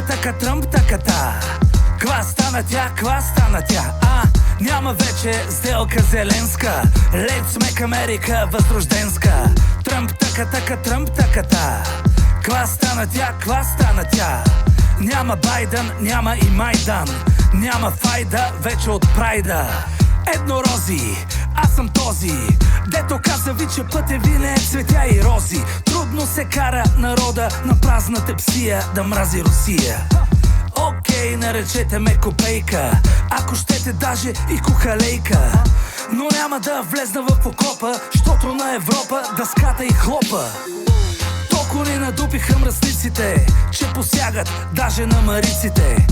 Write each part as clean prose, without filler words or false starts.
така, Тръмп така-та. Ква стана тя, ква стана тя? Няма вече сделка зеленска. Let's make America възрожденска. Тръмп така, Тръмп така-та. Ква стана тя, ква стана тя? Няма Байден, няма и Майдан. Няма файда вече от прайда. Еднорози, аз съм този, дето каза ви, че пътя ви не е цветя и рози. Трудно се кара народа на празна тепсия да мрази Русия. Окей, наречете ме копейка, ако щете даже и кухалейка. Но няма да влезна в окопа, щото на Европа дъската и хлопа. Толкова ни надупиха мръсниците, че посягат даже на мариците.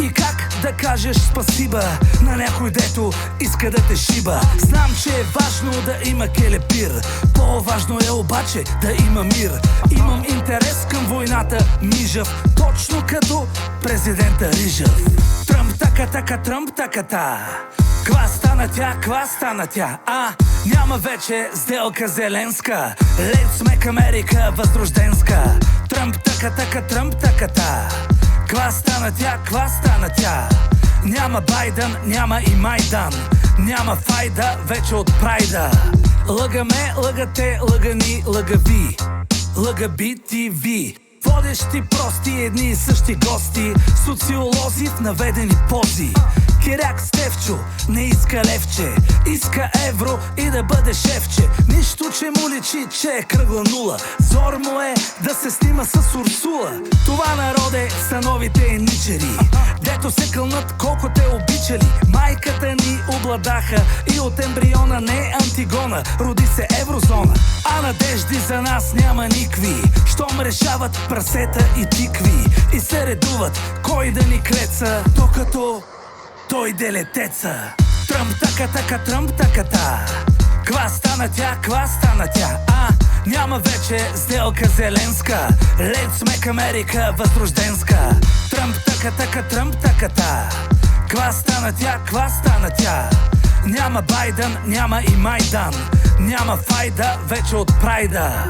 И как да кажеш спасиба на някой, дето иска да те шиба? Знам, че е важно да има келепир, по-важно е обаче да има мир. Имам интерес към войната, мижав, точно като президента Рижав. Тръмп така, Тръмп така-та. Ква стана тя, ква стана тя? Няма вече сделка зеленска. Let's make America възрожденска. Тръмп така, Тръмп така-та. Ква стана тя, ква стана тя? Няма Байден, няма и Майдан. Няма файда вече от прайда. Лъгаме, лъгате, лъгани, лъгави. Лъгаби ТВ. Водещи прости едни и същи гости, социолози в наведени пози. Киряк Стефчо не иска левче, иска евро и да бъде шефче. Нищо, че му личи, че е кръгла нула. Зор му е да се снима с Урсула. Това народе са новите еничери, дето се кълнат колко те обичали. Майката ни обладаха и от ембриона не Антигона. Роди се еврозона, а надежди за нас няма никви. Щом решават прасета и тикви и се редуват кой да ни клеца, докато дойде летеца. Тръмп така, Тръмп така-та. Ква стана тя, ква стана тя? Няма вече сделка зеленска. Let's make America възрожденска. Тръмп така, Тръмп така-та. Ква стана тя, ква стана тя? Няма Байден, няма и Майдан. Няма файда вече от прайда.